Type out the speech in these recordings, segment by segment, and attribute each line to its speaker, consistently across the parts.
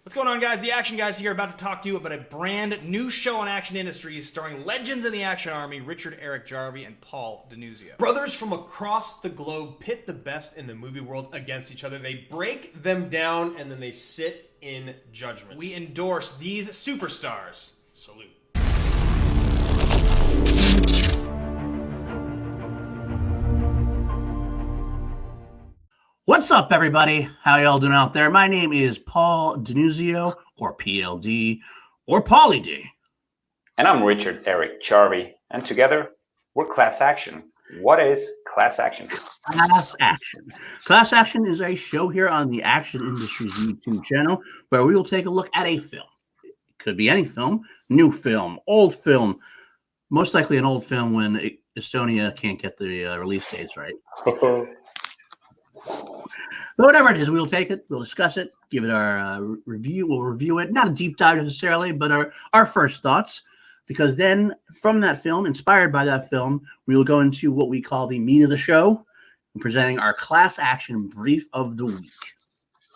Speaker 1: What's going on, guys? The Action Guys here, about to talk to you about a brand new show on Action Industries starring legends in the action army, Richard-Erik Jarvi and Paul DiNuzzo.
Speaker 2: Brothers from across the globe pit the best in the movie world against each other. They break them down and then they sit in judgment.
Speaker 1: We endorse these superstars. Salute.
Speaker 3: What's up, everybody? How y'all doing out there? My name is Paul DiNuzzo, or PLD, or Pauly D.
Speaker 4: And I'm Richard-Erik Jarvi, and together we're Class Action. What is Class Action?
Speaker 3: Class Action. Class Action is a show here on the Action Industries YouTube channel where we will take a look at a film. It could be any film, new film, old film, most likely an old film when Estonia can't get the release dates right. But whatever it is, we'll take it, we'll discuss it, give it our review, we'll review it. Not a deep dive necessarily, but our first thoughts. Because then from that film, inspired by that film, we will go into what we call the meat of the show, presenting our Class Action Brief of the Week.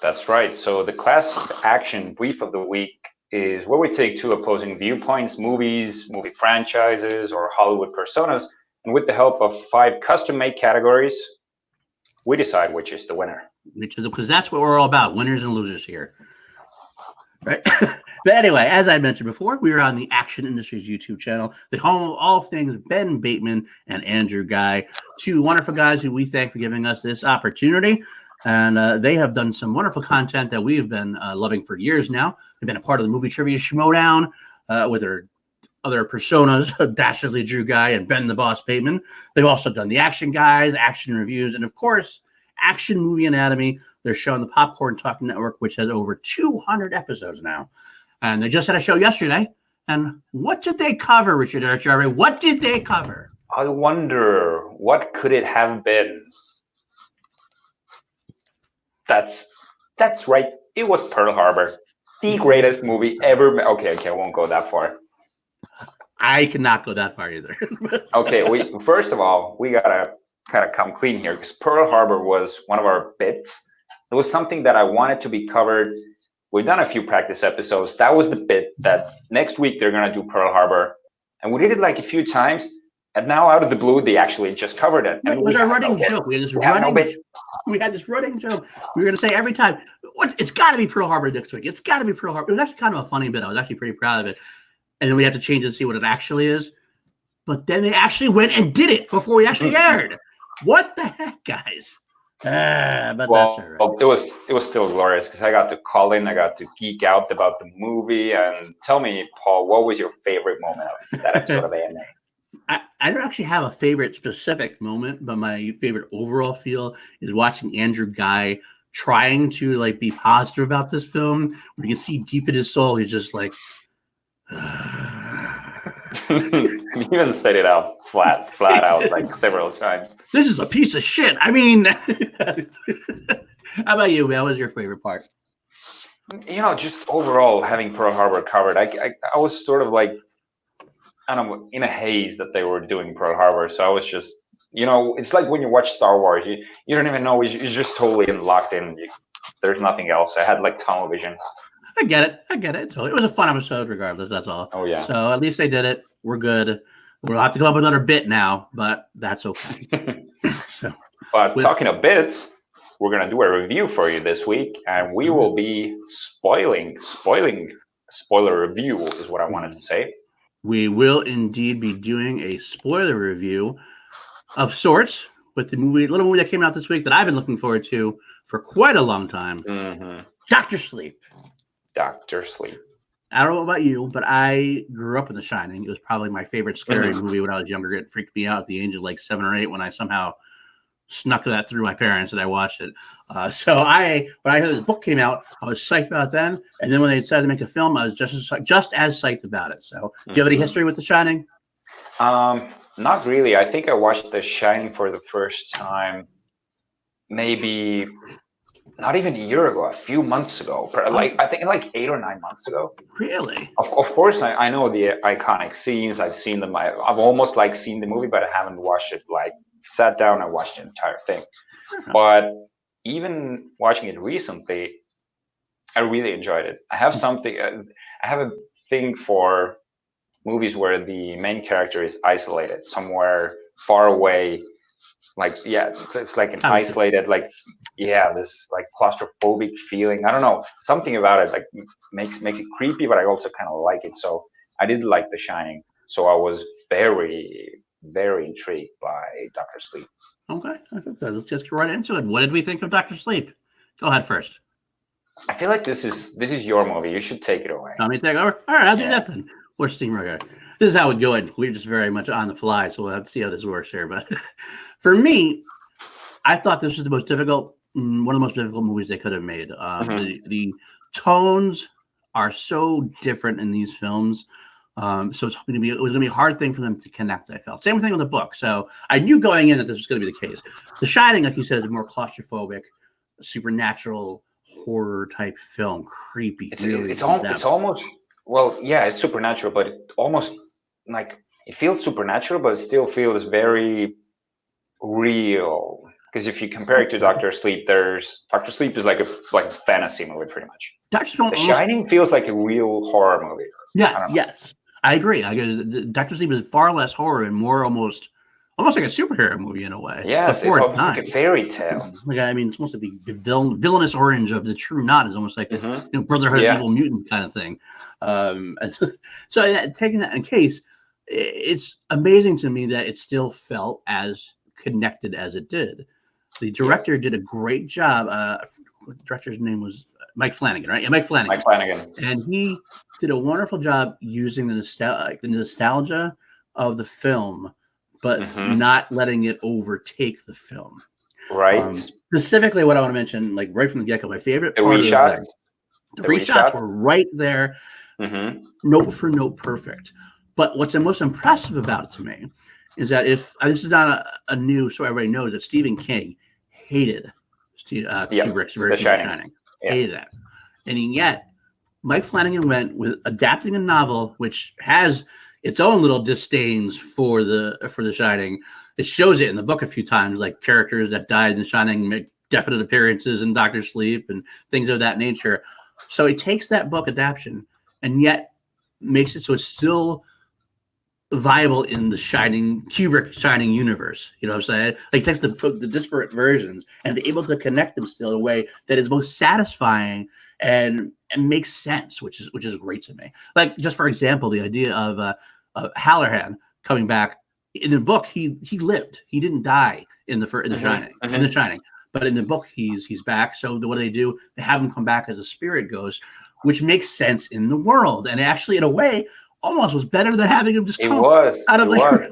Speaker 4: That's right. So the Class Action Brief of the Week is where we take two opposing viewpoints, movies, movie franchises, or Hollywood personas, and with the help of 5 custom-made categories, we decide which is the winner.
Speaker 3: Because that's what we're all about, winners and losers here. Right? But anyway, as I mentioned before, we are on the Action Industries YouTube channel, the home of all things Ben Bateman and Andrew Guy, two wonderful guys who we thank for giving us this opportunity. And they have done some wonderful content that we've been loving for years now. They've been a part of the Movie Trivia Schmodown with their other personas, Dastardly Drew Guy and Ben the Boss Bateman. They've also done the Action Guys, Action Reviews, and of course, Action Movie Anatomy. They're showing the Popcorn Talking Network, which has over 200 episodes now. And they just had a show yesterday. And what did they cover, Richard-Erik Jarvi? What did they cover?
Speaker 4: I wonder, what could it have been? That's right. It was Pearl Harbor, the greatest movie ever. Okay, I won't go that far.
Speaker 3: I cannot go that far either.
Speaker 4: Okay, first of all, we gotta kind of come clean here because Pearl Harbor was one of our bits. It was something that I wanted to be covered. We've done a few practice episodes. That was the bit that next week they're gonna do Pearl Harbor, and we did it like a few times. And now, out of the blue, they actually just covered it. And
Speaker 3: it was a running joke. We had this running joke. We were gonna say every time, it's got to be Pearl Harbor next week. It's got to be Pearl Harbor. It was actually kind of a funny bit. I was actually pretty proud of it. And then we have to change it and see what it actually is. But then they actually went and did it before we actually aired. What the heck, guys? But
Speaker 4: well,
Speaker 3: that's all right.
Speaker 4: It was still glorious because I got to call in, I got to geek out about the movie. And tell me, Paul, what was your favorite moment of that episode of AMA?
Speaker 3: I don't actually have a favorite specific moment, but my favorite overall feel is watching Andrew Guy trying to be positive about this film. Where you can see deep in his soul, he's just like.
Speaker 4: You even said it out flat out like several times.
Speaker 3: This is a piece of shit. I mean, how about you? What was your favorite part?
Speaker 4: Just overall having Pearl Harbor covered, I was sort of like, I don't know, in a haze that they were doing Pearl Harbor. So I was just, it's like when you watch Star Wars, you don't even know, you're just totally locked in. There's nothing else. I had like tunnel vision.
Speaker 3: I get it. So it was a fun episode regardless, that's all.
Speaker 4: Oh, yeah.
Speaker 3: So at least they did it. We're good. We'll have to go up with another bit now, but that's okay.
Speaker 4: Talking of bits, we're going to do a review for you this week, and we will be spoiler review is what I wanted to say.
Speaker 3: We will indeed be doing a spoiler review of sorts with the little movie that came out this week that I've been looking forward to for quite a long time.
Speaker 4: Mm-hmm.
Speaker 3: Dr. Sleep.
Speaker 4: Dr. Sleep.
Speaker 3: I don't know about you, but I grew up in The Shining. It was probably my favorite scary movie when I was younger. It freaked me out at the age of 7 or 8 when I somehow snuck that through my parents and I watched it. So when I heard the book came out, I was psyched about it then. And then when they decided to make a film, I was just as psyched about it. So do you have any history with The Shining?
Speaker 4: Not really. I think I watched The Shining for the first time maybe not even a year ago, a few months ago. I think 8 or 9 months ago.
Speaker 3: Really?
Speaker 4: Of course, I know the iconic scenes. I've seen them. I've almost seen the movie, but I haven't watched it. Sat down and watched the entire thing. But even watching it recently, I really enjoyed it. I have something. I have a thing for movies where the main character is isolated somewhere far away. Like, yeah, it's like an isolated, like, yeah, this like claustrophobic feeling. I don't know, something about it like makes it creepy, but I also kind of like it. So I did like The Shining. So I was very intrigued by Doctor Sleep.
Speaker 3: Okay, let's just get right into it. What did we think of Doctor Sleep? Go ahead first.
Speaker 4: I feel like this is your movie. You should take it away.
Speaker 3: Want me to take over? All right, I'll do that then. We're steamroller. This is how we go. We're just very much on the fly, so we'll have to see how this works here. But for me, I thought this was the most difficult, one of the most difficult movies they could have made. The tones are so different in these films. So it was going to be a hard thing for them to connect, I felt. Same thing with the book. So I knew going in that this was going to be the case. The Shining, like you said, is a more claustrophobic, supernatural horror type film. Creepy.
Speaker 4: It's almost, well, yeah, it's supernatural, but it almost like it feels supernatural, but it still feels very real. Because if you compare it to Doctor Sleep, Doctor Sleep is like a fantasy movie pretty much. The Shining feels like a real horror movie.
Speaker 3: Yeah, yes. I agree. Doctor Sleep is far less horror and more almost like a superhero movie in a way.
Speaker 4: Yeah, it's almost like a fairy tale.
Speaker 3: Like, I mean, it's almost like the villainous orange of the True Knot is almost like a Brotherhood of Evil Mutant kind of thing. So taking that in case, it's amazing to me that it still felt as connected as it did. The director did a great job. The director's name was Mike Flanagan, right? Yeah, Mike Flanagan. And he did a wonderful job using the nostalgia of the film, but not letting it overtake the film.
Speaker 4: Right.
Speaker 3: Specifically, what I want to mention, like right from the get-go, my favorite
Speaker 4: the
Speaker 3: part
Speaker 4: reshots.
Speaker 3: The reshots were right there, note for note, perfect. But what's the most impressive about it to me is that this is not a news, so everybody knows that Stephen King hated Kubrick's version of Shining. Hated that. And yet, Mike Flanagan went with adapting a novel which has its own little disdains for the Shining. It shows it in the book a few times, like characters that died in The Shining make definite appearances in Doctor Sleep and things of that nature. So he takes that book adaptation and yet makes it so it's still viable in the Kubrick Shining universe. You know what I'm saying? Like, takes the disparate versions and able to connect them still in a way that is most satisfying and makes sense, which is great to me. Like, just for example, the idea of Halloran coming back in the book, he lived. He didn't die in the Shining. In the Shining, but in the book, he's back. So what do? They have him come back as a spirit ghost, which makes sense in the world, and actually, in a way, almost was better than having him just come out of the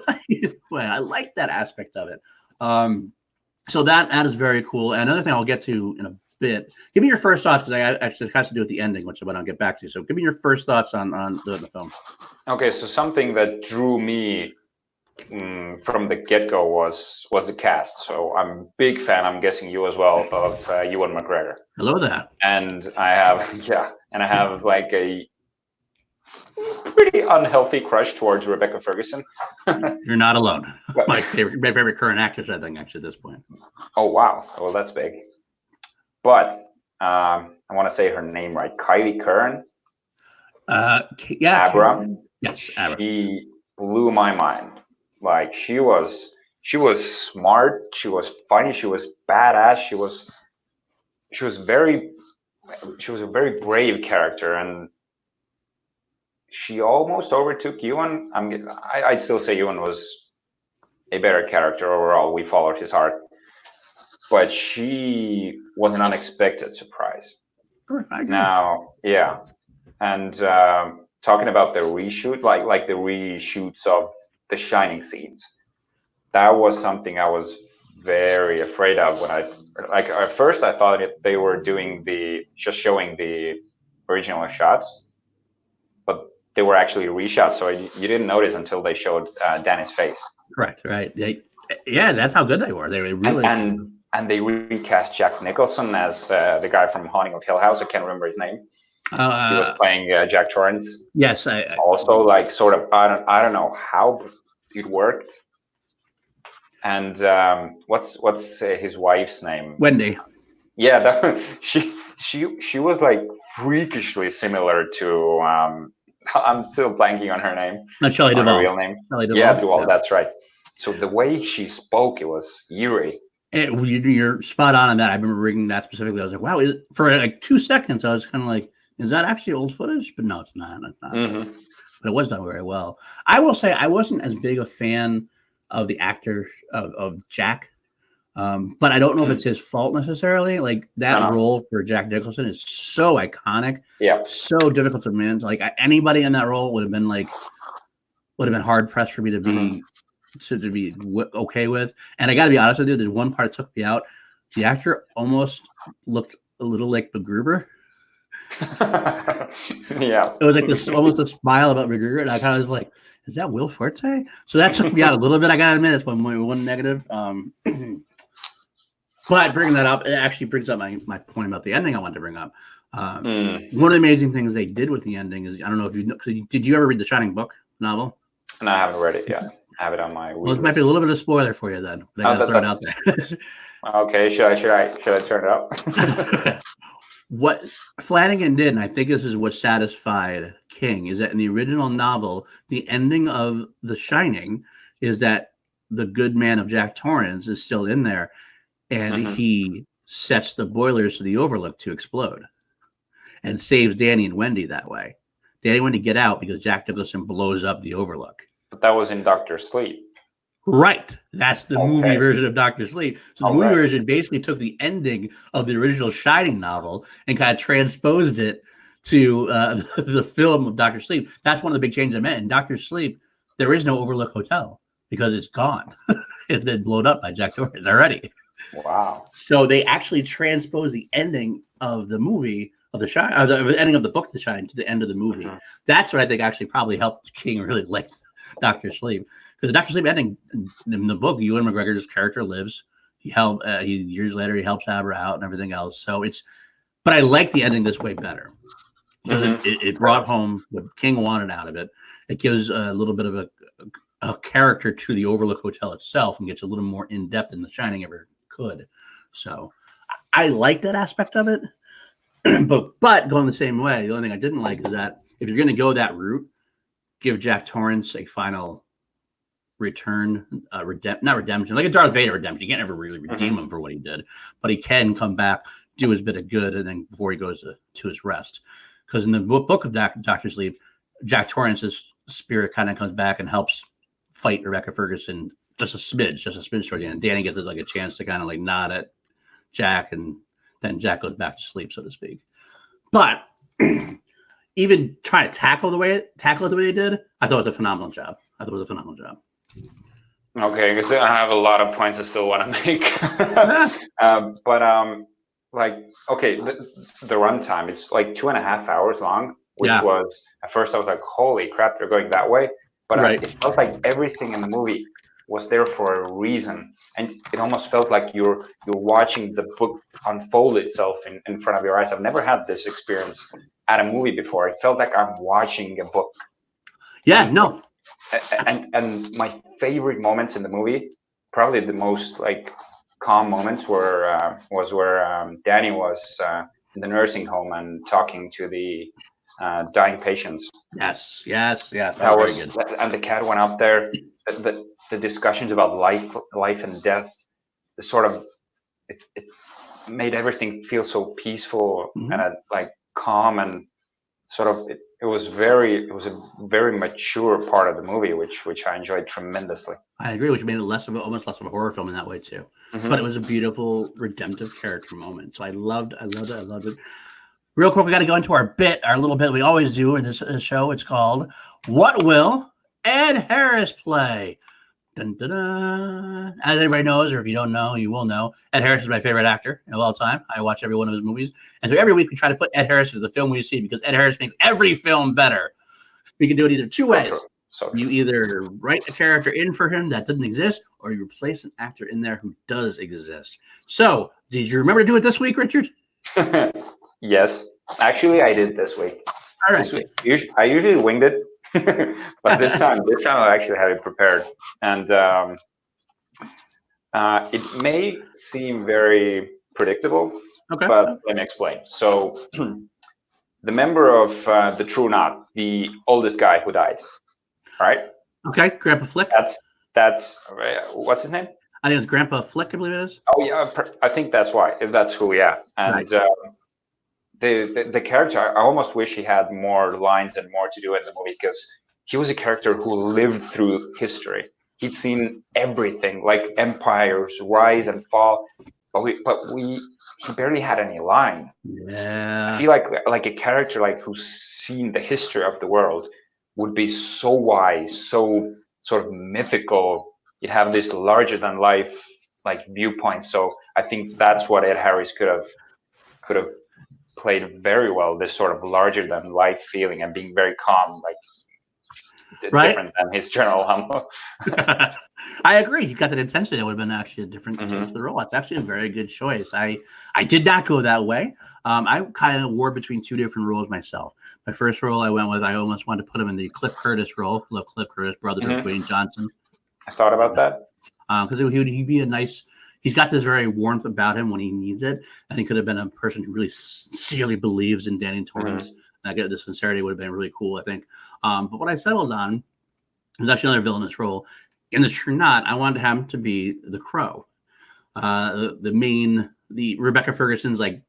Speaker 3: way. I like that aspect of it. So that is very cool. And another thing I'll get to in a bit. Give me your first thoughts, because I actually has to do with the ending, which I'll get back to. So give me your first thoughts on the film.
Speaker 4: Okay, so something that drew me from the get-go was the cast. So I'm a big fan, I'm guessing you as well, of Ewan McGregor.
Speaker 3: Hello there.
Speaker 4: And I have like a pretty unhealthy crush towards Rebecca Ferguson.
Speaker 3: You're not alone. My favorite current actress, I think, actually, at this point.
Speaker 4: Oh, wow. Well, that's big. But I want to say her name right. Kylie Curran. Abra.
Speaker 3: Yes, Abra.
Speaker 4: She blew my mind. Like, she was smart. She was funny. She was badass. She was a very brave character, and she almost overtook Ewan. I'd still say Ewan was a better character overall. We followed his heart, but she was an unexpected surprise.
Speaker 3: Sure, I agree.
Speaker 4: Now, yeah, and talking about the reshoot, like the reshoots of the Shining scenes, that was something I was very afraid of when at first I thought they were just showing the original shots, but they were actually reshots, so you didn't notice until they showed Danny's face.
Speaker 3: Correct, right? Yeah, that's how good they were. They were really
Speaker 4: and they recast Jack Nicholson as the guy from Haunting of Hill House. I can't remember his name. He was playing Jack Torrance.
Speaker 3: Yes,
Speaker 4: also like sort of I don't know how it worked. And what's his wife's name?
Speaker 3: Wendy.
Speaker 4: Yeah, she she was like freakishly similar to I'm still blanking on her name.
Speaker 3: Not Shelley
Speaker 4: On her
Speaker 3: Duvall.
Speaker 4: real name.
Speaker 3: Shelley Duvall.
Speaker 4: Yeah, Duvall.
Speaker 3: Yeah.
Speaker 4: That's right. So the way she spoke, it was eerie.
Speaker 3: You're spot on that. I remember reading that specifically. I was like, wow. For like 2 seconds, I was kind of like, is that actually old footage? But no, it's not. It's not.
Speaker 4: Mm-hmm.
Speaker 3: But it was done very well. I will say I wasn't as big a fan of the actor of Jack. But I don't know if it's his fault necessarily. Like that role for Jack Nicholson is so iconic.
Speaker 4: Yeah.
Speaker 3: So difficult to manage. Like anybody in that role would have been hard pressed for me to be okay with. And I got to be honest with you, there's one part that took me out. The actor almost looked a little like MacGruber.
Speaker 4: Yeah.
Speaker 3: It was like this almost a smile about MacGruber, and I kind of was like, "Is that Will Forte?" So that took me out a little bit. I gotta admit, that's one negative. But bringing that up, it actually brings up my point about the ending I wanted to bring up. One of the amazing things they did with the ending is, I don't know if you know, did you ever read the Shining book novel?
Speaker 4: No, I haven't read it yet. I have it on my.
Speaker 3: Well, it might be a little bit of a spoiler for you then. But I gotta throw it out there.
Speaker 4: Okay, should I turn it up?
Speaker 3: What Flanagan did, and I think this is what satisfied King, is that in the original novel, the ending of The Shining is that the good man of Jack Torrance is still in there, and he sets the boilers to the Overlook to explode and saves Danny and Wendy that way. Danny and Wendy get out because Jack Nicholson blows up the Overlook.
Speaker 4: But that was in Doctor Sleep.
Speaker 3: Right. That's the movie version of Dr. Sleep. So the movie version basically took the ending of the original Shining novel and kind of transposed it to the film of Dr. Sleep. That's one of the big changes I meant. In Dr. Sleep, there is no Overlook Hotel because it's gone. It's been blown up by Jack Torrance already.
Speaker 4: Wow.
Speaker 3: So they actually transposed the ending of the movie of the Shining, or the ending of the book, The Shining, to the end of the movie. That's what I think actually probably helped King really like Dr. Sleep. Because the Dr. Sleep ending in the book, Ewan McGregor's character lives. Years later, he helps Abra out and everything else. But I like the ending this way better. Because it brought home what King wanted out of it. It gives a little bit of a character to the Overlook Hotel itself and gets a little more in depth than The Shining ever could. So I like that aspect of it. but going the same way, the only thing I didn't like is that if you're going to go that route, give Jack Torrance a final return, not redemption, like a Darth Vader redemption. You can't ever really redeem him for what he did, but he can come back, do his bit of good, and then before he goes to his rest. Because in the book of Dr. Sleep, Jack Torrance's spirit kind of comes back and helps fight Rebecca Ferguson just a smidge toward the end. Danny gets like a chance to kind of like nod at Jack, and then Jack goes back to sleep, so to speak. But even trying to tackle it the way they did, I thought it was a phenomenal job.
Speaker 4: Okay, because I have a lot of points I still want to make. The runtime, it's like 2.5 hours long, which was, at first I was like, holy crap, they're going that way. But it felt like everything in the movie was there for a reason. And it almost felt like you're watching the book unfold itself in front of your eyes. I've never had this experience at a movie before. It felt like I'm watching a book.
Speaker 3: Yeah, no.
Speaker 4: And my favorite moments in the movie, probably the most like calm moments, was where Danny was in the nursing home and talking to the dying patients.
Speaker 3: Yes. That
Speaker 4: was
Speaker 3: very good.
Speaker 4: And the cat went out there. The discussions about life and death, the sort of it made everything feel so peaceful and like calm, and sort of it was a very mature part of the movie, which I enjoyed tremendously.
Speaker 3: I agree, which made it almost less of a horror film in that way too. But it was a beautiful redemptive character moment. So I loved it. Real quick, we got to go into our little bit we always do in this show. It's called What Will Ed Harris Play? Dun, dun, dun. As everybody knows, or if you don't know, you will know, Ed Harris is my favorite actor of all time. I watch every one of his movies. And so every week we try to put Ed Harris into the film we see, because Ed Harris makes every film better. We can do it either two ways. You either write a character in for him that doesn't exist, or you replace an actor in there who does exist. So, did you remember to do it this week, Richard?
Speaker 4: Yes. Actually, I did this week.
Speaker 3: All right.
Speaker 4: I usually winged it. But this time I actually had it prepared, and it may seem very predictable,
Speaker 3: Okay.
Speaker 4: but let me explain. So the member of the True Knot, the oldest guy who died, right?
Speaker 3: Okay, Grandpa Flick.
Speaker 4: That's what's his name?
Speaker 3: I think it's Grandpa Flick, I believe it is.
Speaker 4: Oh yeah, I think that's why. If that's who, yeah. And
Speaker 3: Right.
Speaker 4: The character, I almost wish he had more lines and more to do in the movie, because he was a character who lived through history. He'd seen everything, like empires rise and fall, but he barely had any line.
Speaker 3: Yeah.
Speaker 4: I feel like a character like who's seen the history of the world would be so wise, so sort of mythical. You'd have this larger than life like viewpoint. So I think that's what Ed Harris could have played very well. This sort of larger than life feeling and being very calm, like different than his general humble.
Speaker 3: I agree. You got that intensity. That would have been actually a different take to the role. It's actually a very good choice. I did not go that way. I kind of wore between two different roles myself. My first role I went with, I almost wanted to put him in the Cliff Curtis role. Love Cliff Curtis, brother of Dwayne Johnson.
Speaker 4: I thought about that.
Speaker 3: Because he'd be a nice, he's got this very warmth about him when he needs it. And he could have been a person who really sincerely believes in Danny Torrance. And I get the sincerity would have been really cool, I think. But what I settled on was actually another villainous role. In the True Knot, I wanted him to be the Crow. The Rebecca Ferguson's like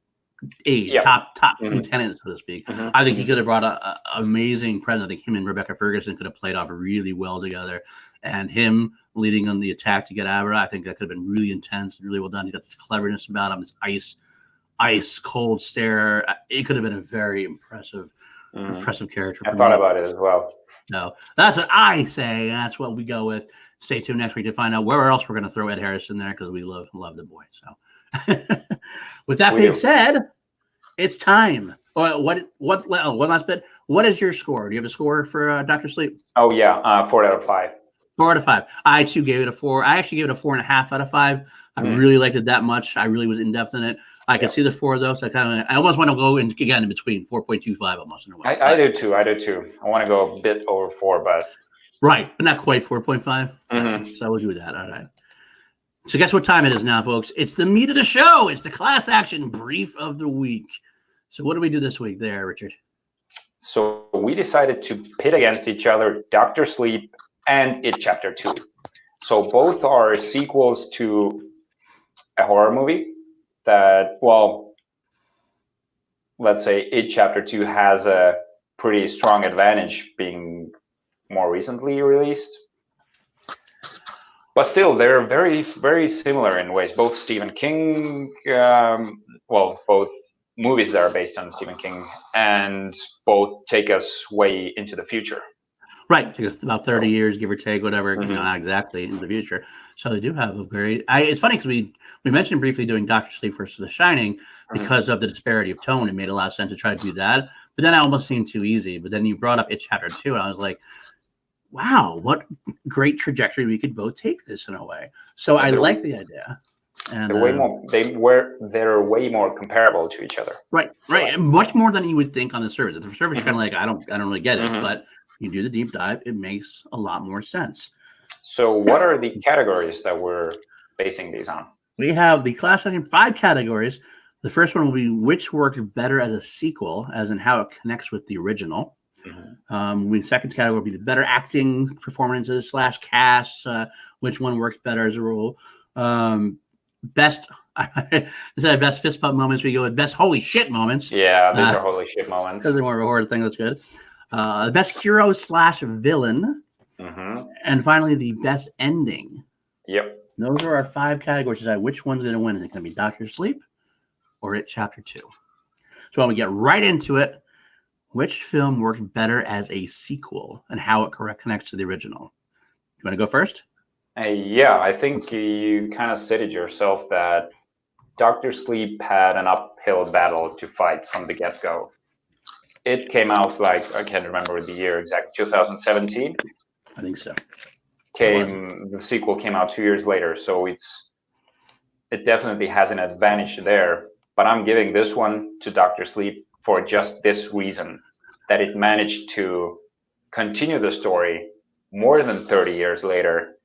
Speaker 3: aide, top lieutenant, so to speak. I think he could have brought an amazing presence. I think him and Rebecca Ferguson could have played off really well together. And him leading on the attack to get Abra, I think that could have been really intense, really well done. He got this cleverness about him, this ice cold stare. It could have been a very impressive character.
Speaker 4: I thought about it as well.
Speaker 3: No, that's what I say. That's what we go with. Stay tuned next week to find out where else we're going to throw Ed Harris in there, because we love the boy. So, with that being said, it's time. One last bit. What is your score? Do you have a score for Dr. Sleep?
Speaker 4: Oh yeah, 4 out of 5.
Speaker 3: 4 out of 5. I too gave it a 4. I actually gave it a 4.5 out of 5. I really liked it that much. I really was in depth in it. I could see the 4 though, so I almost want to go in again in between 4.25 almost in a way.
Speaker 4: I do too. I want to go a bit over 4, but
Speaker 3: right, but not quite 4.5. So I will do that. All right. So guess what time it is now, folks? It's the meat of the show. It's the class action brief of the week. So what do we do this week there, Richard?
Speaker 4: So we decided to pit against each other Dr. Sleep and It Chapter 2. So both are sequels to a horror movie that, well, let's say It Chapter 2 has a pretty strong advantage being more recently released. But still, they're very, very similar in ways. Both Stephen King, both movies that are based on Stephen King, and both take us way into the future.
Speaker 3: Right, take us about 30 years, give or take, whatever, not exactly into the future. So they do have a very. It's funny because we mentioned briefly doing Dr. Sleep versus The Shining because of the disparity of tone. It made a lot of sense to try to do that, but then it almost seemed too easy. But then you brought up It Chapter 2, and I was like, wow, what great trajectory we could both take this in a way. So I like the idea. And
Speaker 4: they're way more comparable to each other.
Speaker 3: Right. And much more than you would think on the surface. The surface you're kind of like, I don't really get it, but you do the deep dive, it makes a lot more sense.
Speaker 4: So what are the categories that we're basing these on?
Speaker 3: We have the class action 5 categories. The first one will be which works better as a sequel, as in how it connects with the original. The second category will be the better acting performances / cast. Which one works better as a rule? Best instead of best fist pump moments, we go with best holy shit moments.
Speaker 4: Yeah, these are holy shit moments.
Speaker 3: Because they're more of a horror thing. That's good. The best hero / villain, and finally the best ending.
Speaker 4: Yep.
Speaker 3: Those are our 5 categories to decide which one's going to win. Is it going to be Dr. Sleep or It Chapter 2? So when we get right into it, which film works better as a sequel and how it connects to the original? You want to go first?
Speaker 4: Yeah, I think you kind of said it yourself that Dr. Sleep had an uphill battle to fight from the get-go. It came out like, I can't remember the year exactly, 2017?
Speaker 3: I think so.
Speaker 4: The sequel came out 2 years later, so it definitely has an advantage there. But I'm giving this one to Dr. Sleep for just this reason, that it managed to continue the story more than 30 years later,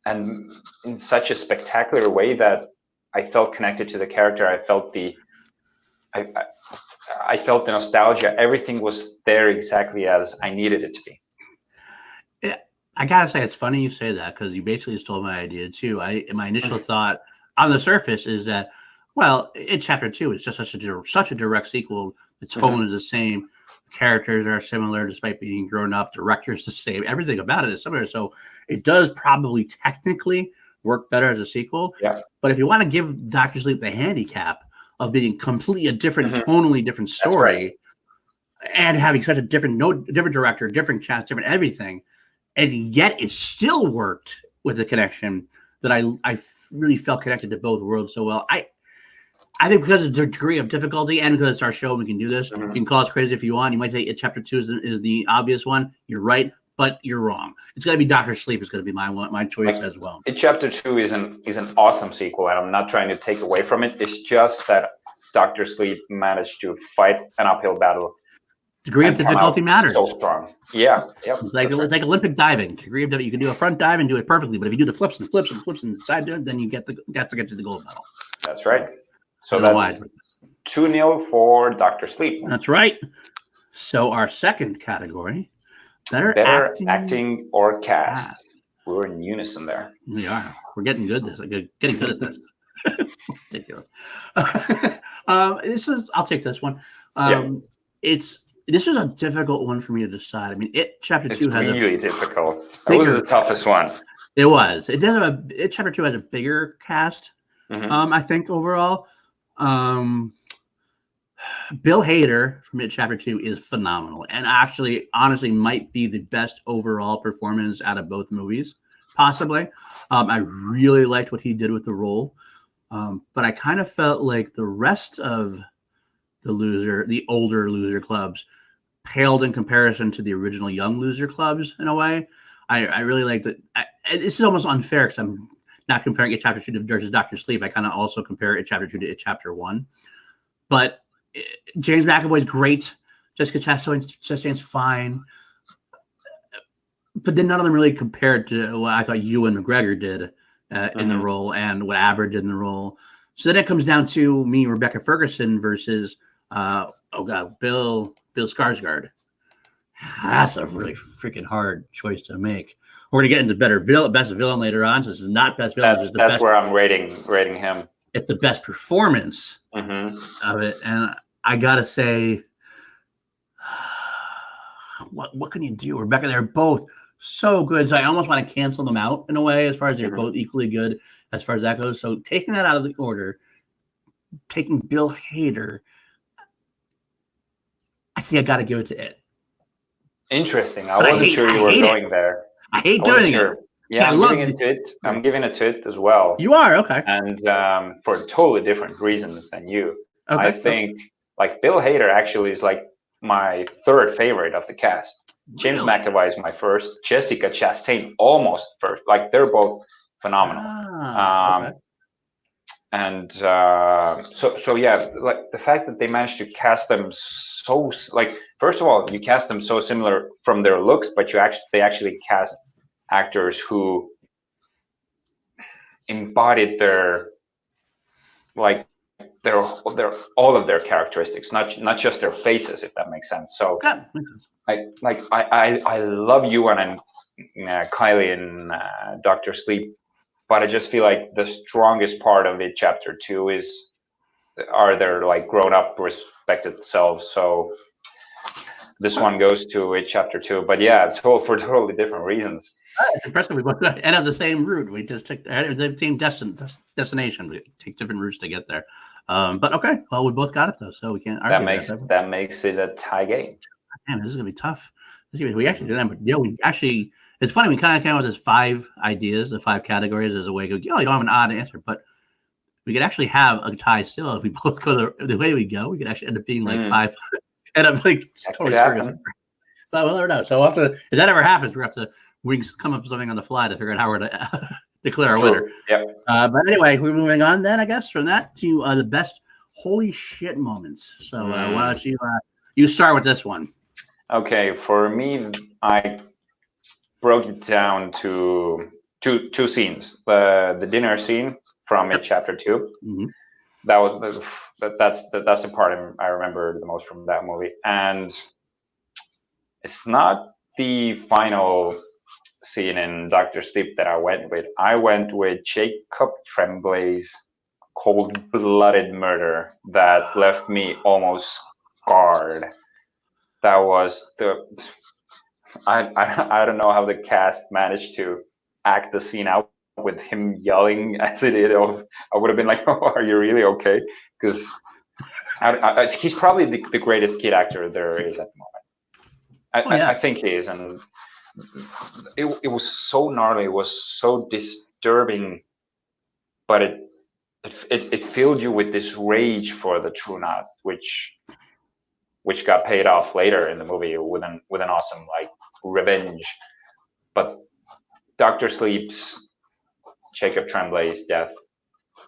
Speaker 4: and in such a spectacular way that I felt connected to the character. I felt I felt the nostalgia. Everything was there exactly as I needed it to be.
Speaker 3: Yeah, I gotta say it's funny you say that because you basically stole my idea too. My initial thought on the surface is that, well, in chapter 2, it's just such a direct sequel. The tone is the same, characters are similar despite being grown up. Director's the same. Everything about it is similar. So it does probably technically work better as a sequel.
Speaker 4: Yeah.
Speaker 3: But if you want to give Doctor Sleep the handicap of being completely a different, tonally different
Speaker 4: That's right.
Speaker 3: story, and having such a different director, different cast, different everything, and yet it still worked with the connection that I really felt connected to both worlds so well. I think because of the degree of difficulty and because it's our show, we can do this. You can call us crazy if you want. You might say chapter 2 is the obvious one. You're right, but you're wrong. It's going to be Doctor Sleep. It's going to be my choice as well.
Speaker 4: Chapter 2 is an awesome sequel, and I'm not trying to take away from it. It's just that Doctor Sleep managed to fight an uphill battle.
Speaker 3: Degree of difficulty matters.
Speaker 4: So strong. Yeah. Yep.
Speaker 3: It's like Olympic diving. Degree of you can do a front dive and do it perfectly, but if you do the flips and flips and flips and side dive, then you get to get to the gold medal.
Speaker 4: That's right. So that's 2-0 for Doctor Sleep.
Speaker 3: That's right. So our second category, better
Speaker 4: acting or cast. We're in unison there.
Speaker 3: We are. We're getting good. Getting good at this. Ridiculous. I'll take this one. This is a difficult one for me to decide. I mean, chapter 2 has
Speaker 4: really difficult. That was the toughest one.
Speaker 3: It was. It does have chapter 2 has a bigger cast. I think overall. Bill Hader from chapter 2 is phenomenal, and actually, honestly, might be the best overall performance out of both movies, possibly. I really liked what he did with the role, but I kind of felt like the rest of the older loser clubs paled in comparison to the original young loser clubs in a way. I really like that. This is almost unfair because I'm not comparing it chapter 2 versus Doctor Sleep. I kind of also compare it chapter 2 to chapter 1. But James McAvoy's great. Jessica Chastain's fine. But then none of them really compared to what I thought Ewan McGregor did in the role and what Aber did in the role. So then it comes down to me, Rebecca Ferguson versus Bill Skarsgård. That's a really freaking hard choice to make. We're gonna get into best villain later on. So this is not best villain.
Speaker 4: That's where I'm rating him.
Speaker 3: It's the best performance of it, and I gotta say, what can you do, Rebecca? They're both so good, so I almost want to cancel them out in a way, as far as they're both equally good as far as that goes. So taking that out of the order, taking Bill Hader, I think I got to give it to it.
Speaker 4: Interesting. I wasn't sure you were going there.
Speaker 3: I hate doing it.
Speaker 4: Yeah, I'm giving it to it as well.
Speaker 3: You are? Okay.
Speaker 4: And for totally different reasons than you.
Speaker 3: Okay.
Speaker 4: I think like Bill Hader actually is like my third favorite of the cast. James McAvoy is my first. Jessica Chastain almost first. Like they're both phenomenal.
Speaker 3: Okay.
Speaker 4: And so yeah, like the fact that they managed to cast them so like, first of all, you cast them so similar from their looks, but they actually cast actors who embodied their all of their characteristics, not just their faces, if that makes sense. So I love Ewan and Kylie in Doctor Sleep, but I just feel like the strongest part of it, chapter 2, are their like grown up respected selves. So this one goes to it, chapter 2, but yeah, for totally different reasons.
Speaker 3: It's impressive. We both end up the same route. We just took the same destination. We take different routes to get there. But okay, well, we both got it though, so we can't argue.
Speaker 4: That makes it a tie game.
Speaker 3: Man, this is gonna be tough. We actually did that, but it's funny. We kind of came up with this 5 ideas, the 5 categories as a way to go. You don't have an odd answer, but we could actually have a tie still if we both go the way we go. We could actually end up being like 5, end up like totally screwed. But we'll never know. So we'll have to, if that ever happens, we can come up with something on the fly to figure out how we're to declare our winner.
Speaker 4: Yep.
Speaker 3: But anyway, we're moving on then, I guess, from that to the best holy shit moments. So why don't you start with this one?
Speaker 4: Okay, for me, I broke it down to two scenes. The dinner scene from it, chapter 2.
Speaker 3: Mm-hmm.
Speaker 4: That's the part I remember the most from that movie. And it's not the final scene in Doctor Sleep that I went with. I went with Jacob Tremblay's cold-blooded murder that left me almost scarred. That was I don't know how the cast managed to act the scene out with him yelling as it did. I would have been like, "Oh, are you really okay?" Because he's probably the greatest kid actor there is at the moment. I think he is, and it was so gnarly. It was so disturbing, but it filled you with this rage for the True Knot, which got paid off later in the movie with an awesome like revenge. But Dr. Sleep's Jacob Tremblay's death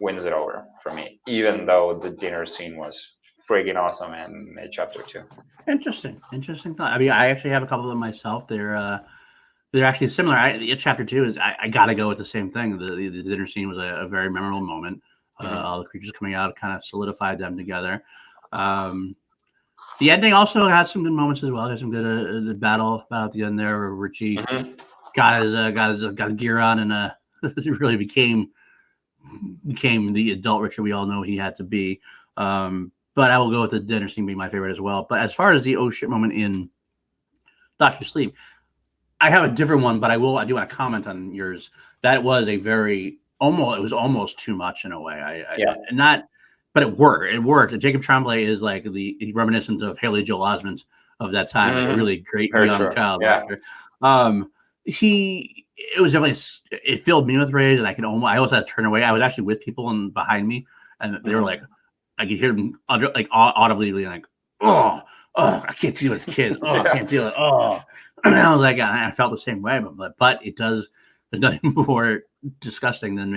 Speaker 4: wins it over for me, even though the dinner scene was friggin' awesome in chapter 2.
Speaker 3: Interesting thought. I mean, I actually have a couple of them myself. They're actually similar. Chapter 2 is I gotta go with the same thing. The dinner scene was a very memorable moment. All the creatures coming out kind of solidified them together. The ending also had some good moments as well. There's some good the battle at the end there where Richie got his gear on and he really became the adult Richard we all know he had to be. But I will go with the dinner scene being my favorite as well. But as far as the oh shit moment in Dr. Sleep, I have a different one, but I do want to comment on yours. That was it was almost too much in a way. But it worked. It worked. Jacob Tremblay is like the reminiscent of Haley Joel Osment of that time. Like a really great young child actor. It filled me with rage, and I almost had to turn away. I was actually with people behind me, and they were like, I could hear them like audibly like, oh, I can't deal with kids. Oh, I can't deal with it. Oh, and I was like, I felt the same way, but it does. There's nothing more disgusting than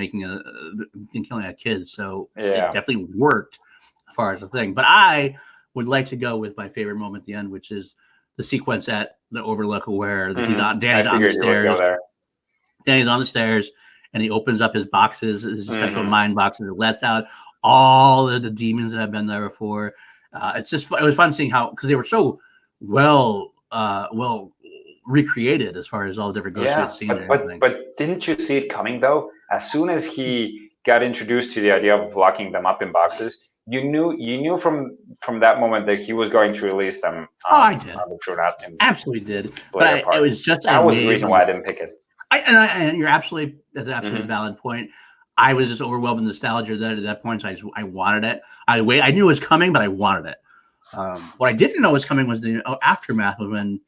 Speaker 3: killing a kid. So it definitely worked as far as the thing. But I would like to go with my favorite moment at the end, which is the sequence at the Overlook where Danny's on the stairs. Danny's on the stairs and he opens up his boxes, his special mind boxes, and lets out all of the demons that have been there before. It was fun seeing how, because they were so well recreated as far as all the different ghosts we had seen.
Speaker 4: But didn't you see it coming though? As soon as he got introduced to the idea of locking them up in boxes, you knew from that moment that he was going to release them.
Speaker 3: I did.
Speaker 4: On the True Knot.
Speaker 3: Absolutely did. But it was just
Speaker 4: that was the reason why I didn't pick it.
Speaker 3: That's an absolutely valid point. I was just overwhelmed with nostalgia at that point, so I wanted it. I knew it was coming, but I wanted it. What I didn't know was coming was the aftermath of when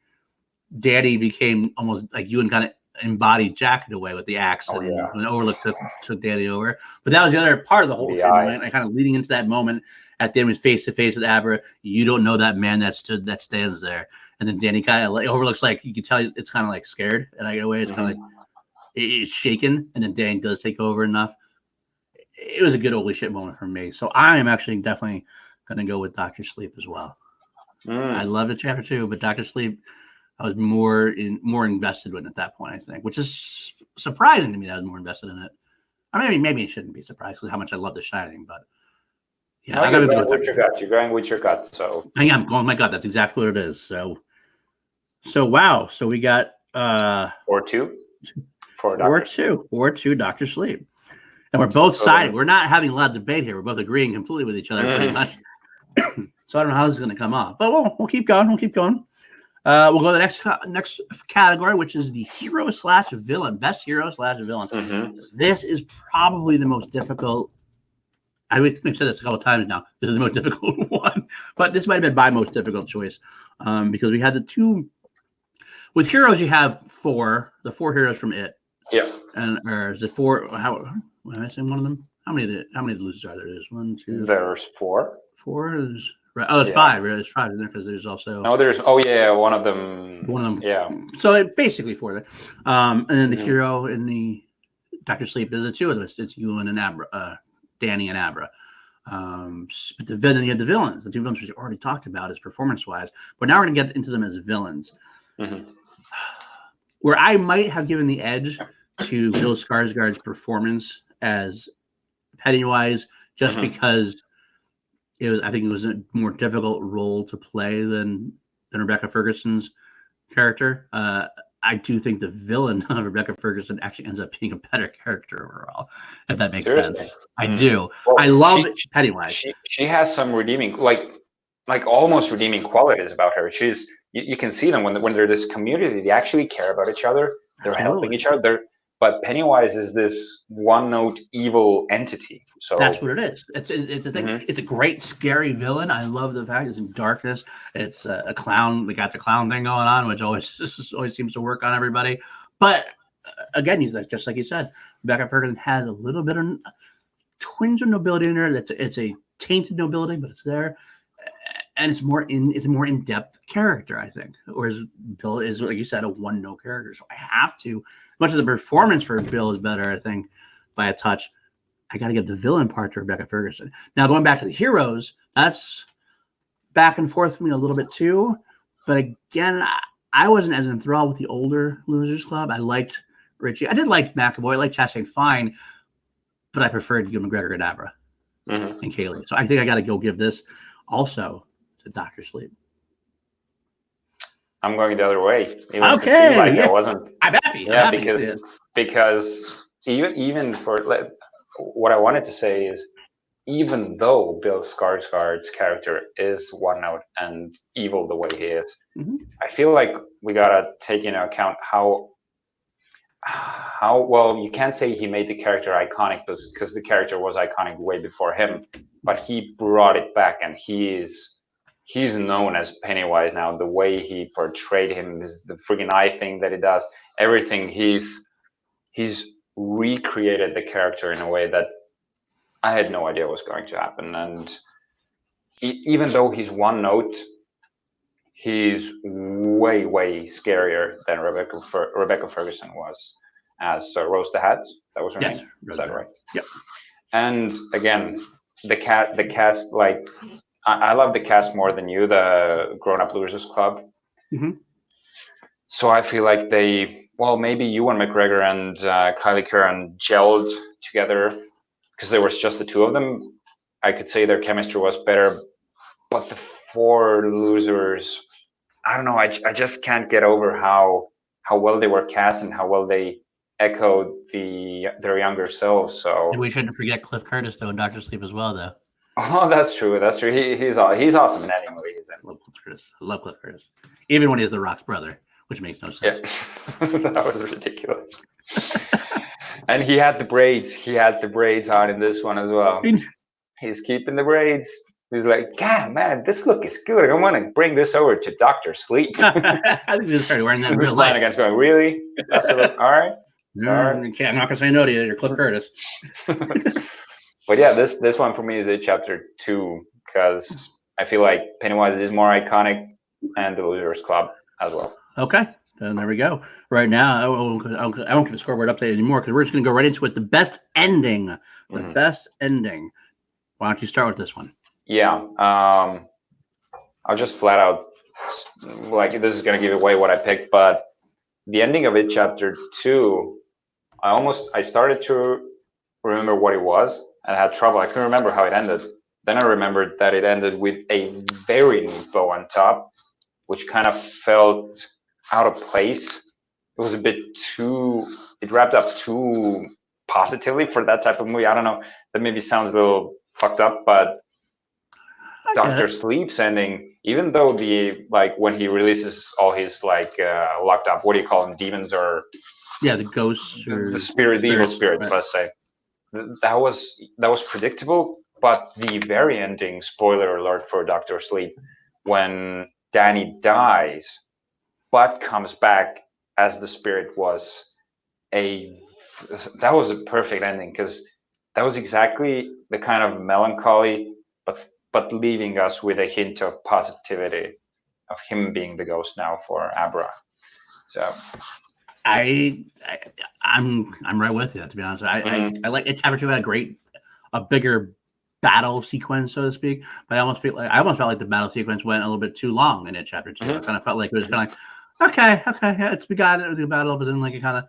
Speaker 3: Daddy became almost like you and kind of embodied Jack in a way with the axe. When Overlook took Daddy over. But that was the other part of the whole thing, right? Like kind of leading into that moment at the end was face to face with Abra. You don't know that man that stands there. And then Danny kind of Overlook's like, you can tell it's kind of like scared. And I get away, it's kind of like it's shaken. And then Danny does take over enough. It was a good holy shit moment for me. So I am actually definitely going to go with Dr. Sleep as well. I love it, chapter 2, but Dr. Sleep, I was more invested in at that point, I think, which is surprising to me that I was more invested in it. Or maybe it shouldn't be surprised with how much I love The Shining, but yeah,
Speaker 4: I'm going with your gut. You're going with your gut, so
Speaker 3: I am going. My God, that's exactly what it is. So wow. So we got
Speaker 4: 4-2 for
Speaker 3: 4-2 Dr. Sleep, and we're both siding. We're not having a lot of debate here. We're both agreeing completely with each other, pretty much. So I don't know how this is going to come off, but we'll keep going. We'll go to the next category, which is the hero/villain, best hero/villain. This is probably the most difficult. We've said this a couple of times now. This is the most difficult one, but this might have been my most difficult choice because we had the two. With heroes, you have the four heroes from It.
Speaker 4: Yeah.
Speaker 3: Or is it four? How am I saying one of them? How many of the losers are there? There's 1, 2.
Speaker 4: There's 4.
Speaker 3: 4 is right. Oh, it's 5. Right? It's 5 in there because there's also.
Speaker 4: No, there's. Oh yeah, one of them. Yeah.
Speaker 3: So basically 4 there. And then the hero in the Dr. Sleep is the two of us. It's Ewan and Abra, Danny and Abra. But then you have the villains. The two villains we already talked about as performance-wise. But now we're going to get into them as villains. Where I might have given the edge to Bill Skarsgård's performance as Pennywise just
Speaker 4: Mhm.
Speaker 3: because I think it was a more difficult role to play than Rebecca Ferguson's character. I do think the villain of Rebecca Ferguson actually ends up being a better character overall, if that makes
Speaker 4: Seriously?
Speaker 3: sense. I
Speaker 4: Mhm.
Speaker 3: do.
Speaker 4: Well,
Speaker 3: I love
Speaker 4: she-
Speaker 3: Pennywise.
Speaker 4: She has some redeeming, like almost redeeming qualities about her. You can see them when they're this community. They actually care about each other. They're helping
Speaker 3: Absolutely.
Speaker 4: each other. But Pennywise is this one-note evil entity. So
Speaker 3: That's what it is. It's a thing.
Speaker 4: Mhm.
Speaker 3: It's a great scary villain. I love the fact it's in darkness. It's a clown. We got the clown thing going on, which always seems to work on everybody. But again, just like you said, Rebecca Ferguson has a little bit of twinge of nobility in her. It's a tainted nobility, but it's there, and it's a more in depth character, I think. Whereas Bill is, like you said, a one note character. So I have to, much as the performance for Bill is better, I think, by a touch. I got to give the villain part to Rebecca Ferguson. Now, going back to the heroes, that's back and forth for me a little bit too. But again, I wasn't as enthralled with the older Losers Club. I liked Richie. I did like McAvoy. I liked Chastain fine, but I preferred Gil McGregor and Abra
Speaker 4: Mhm.
Speaker 3: and Kaylee. So I think I got to go give this also to Dr. Sleep.
Speaker 4: I'm going the other way. Even if it
Speaker 3: Okay,
Speaker 4: seemed like
Speaker 3: yeah.
Speaker 4: I wasn't.
Speaker 3: I'm happy.
Speaker 4: Yeah,
Speaker 3: I'm happy to see
Speaker 4: because even for what I wanted to say is, even though Bill Skarsgård's character is one note and evil the way he is,
Speaker 3: Mhm.
Speaker 4: I feel like we gotta take into account how well, you can't say he made the character iconic because the character was iconic way before him, but he brought it back, and he's known as Pennywise now. The way he portrayed him, the friggin' eye thing that he does, everything, he's recreated the character in a way that I had no idea was going to happen. And even though he's one note, he's way scarier than Rebecca Ferguson was as Rose the Hat. That was her
Speaker 3: Yes,
Speaker 4: name.
Speaker 3: Rose
Speaker 4: Is that
Speaker 3: the
Speaker 4: right?
Speaker 3: Hat. Yep.
Speaker 4: And again, the cast, like I love the cast more than you, the Grown Up Losers Club.
Speaker 3: Mhm.
Speaker 4: So I feel like maybe Ewan McGregor and Kylie Curran gelled together because there was just the two of them. I could say their chemistry was better, but the four losers, I don't know. I just can't get over how well they were cast and how well they echoed their younger selves. So
Speaker 3: And we shouldn't forget Cliff Curtis though in Dr. Sleep as well, though.
Speaker 4: oh, that's true. That's true. He's awesome in any movie he's in.
Speaker 3: I love Cliff Curtis. I love Cliff Curtis. Even when he's The Rock's brother, which makes no sense.
Speaker 4: Yeah, that was ridiculous. And he had the braids. He had the braids on in this one as well. He's keeping the braids. He's like, God, man, this look is good. I want to bring this over to Dr. Sleep.
Speaker 3: I think he started wearing that in real life.
Speaker 4: Flanagan's going, really? That's all right.
Speaker 3: No,
Speaker 4: All right.
Speaker 3: you can't. I'm not gonna say no to you. You're Cliff Curtis.
Speaker 4: But yeah, this one for me is a chapter 2 because I feel like Pennywise is more iconic and the Losers Club as well.
Speaker 3: Okay, then there we go. Right now, I won't give a scoreboard update anymore because we're just gonna go right into it. The best ending. The
Speaker 4: Mhm.
Speaker 3: best ending. Why don't you start with this one?
Speaker 4: Yeah, I'll just flat out, like, this is gonna give away what I picked, but the ending of it, chapter 2, I started to remember what it was and I had trouble. I couldn't remember how it ended. Then I remembered that it ended with a very neat bow on top, which kind of felt out of place. It was a bit it wrapped up too positively for that type of movie. I don't know. That maybe sounds a little fucked up, but Dr. Sleep's ending, even though when he releases all his locked up, what do you call them, demons or
Speaker 3: the ghosts or
Speaker 4: the evil spirits,
Speaker 3: right.
Speaker 4: let's say. That was predictable, but the very ending, spoiler alert for Dr. Sleep, when Danny dies but comes back as the spirit, that was a perfect ending because that was exactly the kind of melancholy but leaving us with a hint of positivity of him being the ghost now for Abra. So
Speaker 3: I'm right with you, to be honest. I like it. Chapter 2 had a bigger battle sequence, so to speak. But I almost felt like the battle sequence went a little bit too long in it. Chapter 2, I kind of felt like it was kind of like, okay, yeah, we got it, the battle, but then like it kind of,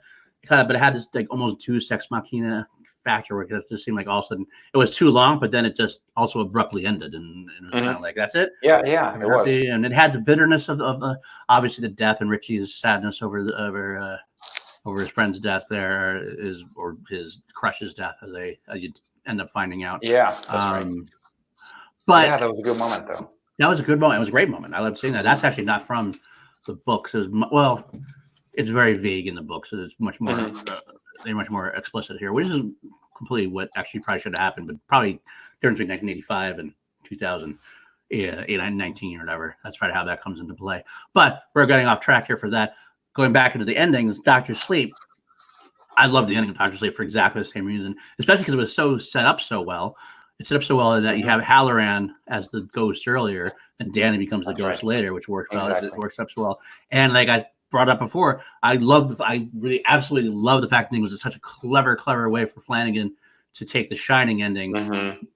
Speaker 3: but it had this like almost Deus Ex Machina factor where it just seemed like all of a sudden it was too long, but then it just also abruptly ended, and it was kind of like, that's it.
Speaker 4: Yeah, it was.
Speaker 3: And it had the bitterness of obviously the death and Richie's sadness over his friend's death or his crush's death, as you end up finding out.
Speaker 4: Yeah, that's right.
Speaker 3: But
Speaker 4: yeah, that was a good moment, though.
Speaker 3: That was a good moment. It was a great moment. I loved seeing that. That's actually not from the books. It's very vague in the books. So it's much more, they're much more explicit here, which is completely what actually probably should have happened, but probably difference between 1985 and 2019 or whatever. That's probably how that comes into play. But we're getting off track here for that. Going back into the endings, Dr. Sleep. I love the ending of Dr. Sleep for exactly the same reason, especially because it was so set up so well. It's set up so well that you have Halloran as the ghost earlier, and Danny becomes the ghost later, which works well. Exactly. It works up so well. And like I brought up before, I really absolutely love the fact that it was such a clever way for Flanagan to take the Shining ending,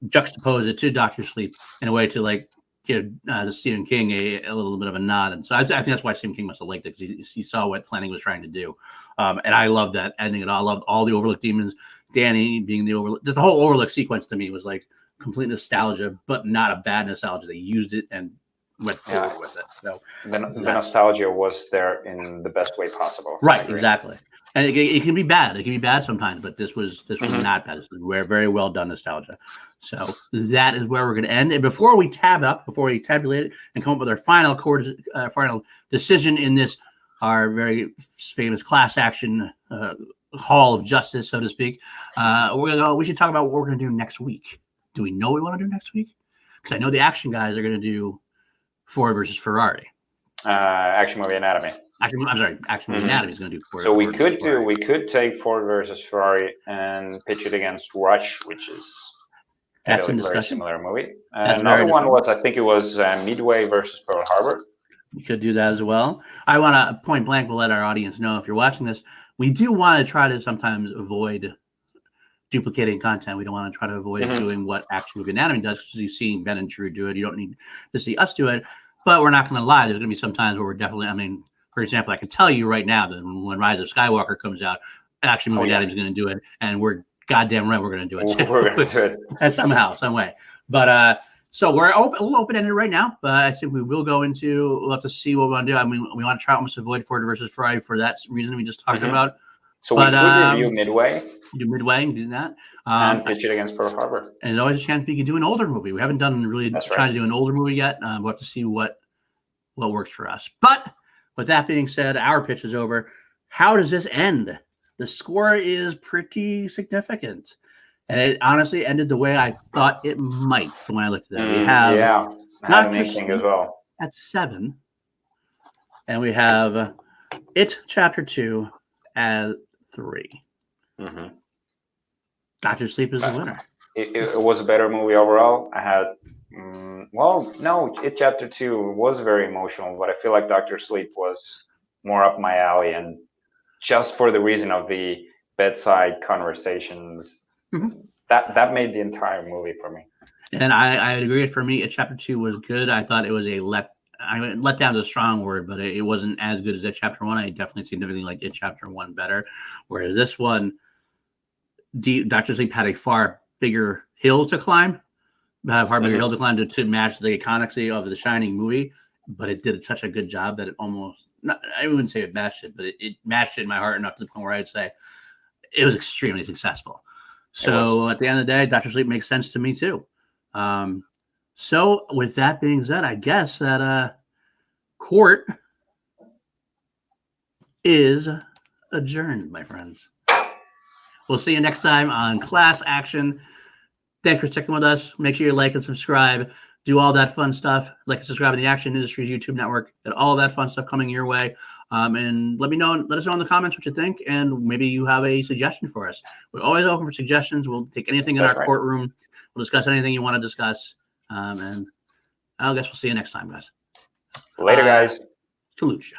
Speaker 3: juxtapose it to Dr. Sleep in a way to like give Stephen King a little bit of a nod. And so I think that's why Stephen King must have liked it, because he saw what Flanagan was trying to do. And I love that ending at all. I loved all the Overlook demons, Danny being the Overlook. The whole Overlook sequence to me was like complete nostalgia, but not a bad nostalgia. They used it and went forward with it. So
Speaker 4: the nostalgia was there in the best way possible.
Speaker 3: Right, exactly. And it can be bad. It can be bad sometimes, but this was not bad. This was very well done nostalgia. So that is where we're going to end. And before we tabulate it and come up with our final decision in this, our very famous class action hall of justice, so to speak, we should talk about what we're going to do next week. Do we know what we want to do next week? Because I know the action guys are going to do Ford versus Ferrari.
Speaker 4: Action Movie Anatomy.
Speaker 3: Action Movie Anatomy is going to do Ford.
Speaker 4: So we could take Ford versus Ferrari and pitch it against Rush, which is a very similar movie. Another one was, I think it was Midway versus Pearl Harbor.
Speaker 3: You could do that as well. I want to point blank, we'll let our audience know, if you're watching this, we do want to try to sometimes avoid duplicating content. We don't want to try to avoid doing what Action Movie Anatomy does, because you've seen Ben and Drew do it. You don't need to see us do it. But we're not going to lie. There's going to be some times where we're definitely, for example, I can tell you right now that when Rise of Skywalker comes out, Action Movie Anatomy is going to do it, and we're goddamn right we're going to do it too.
Speaker 4: We're going to do it.
Speaker 3: Somehow, some way. But so we're open-ended right now, but I think we'll have to see what we want to do. We want to try to almost avoid Ford versus Ferrari for that reason we just talked about.
Speaker 4: So we could review Midway.
Speaker 3: Do Midway and do that.
Speaker 4: And pitch it against Pearl Harbor. And
Speaker 3: there's always a chance we could do an older movie. We haven't done tried to do an older movie yet. We'll have to see what works for us. But with that being said, our pitch is over. How does this end? The score is pretty significant. And it honestly ended the way I thought it might when I looked at it. We have
Speaker 4: Dr. Sleep as well
Speaker 3: at 7. And we have It Chapter 2 at 3. Dr. Sleep is the winner.
Speaker 4: It was a better movie overall. I had, It Chapter 2 was very emotional, but I feel like Dr. Sleep was more up my alley, and just for the reason of the bedside conversations, that made the entire movie for me.
Speaker 3: And I agree. For me, It Chapter 2 was good. I thought it was let down is a strong word, but it wasn't as good as It Chapter 1. I definitely significantly like It Chapter 1 better. Whereas this one, Dr. Sleep had a far bigger hill to climb, to match the iconicity of the Shining movie. But it did such a good job that it almost, I wouldn't say it matched it, but it matched it in my heart enough to the point where I'd say it was extremely successful. So at the end of the day, Dr. Sleep makes sense to me too. So with that being said, I guess that court is adjourned, my friends. We'll see you next time on Class Action. Thanks for sticking with us. Make sure you like and subscribe. Do all that fun stuff. Like and subscribe to the Action Industries YouTube network. And all that fun stuff coming your way. And let us know in the comments what you think, and maybe you have a suggestion for us. We're always open for suggestions. We'll take anything in our courtroom. We'll discuss anything you want to discuss. And I guess we'll see you next time, guys.
Speaker 4: Later, guys.
Speaker 3: Salute you.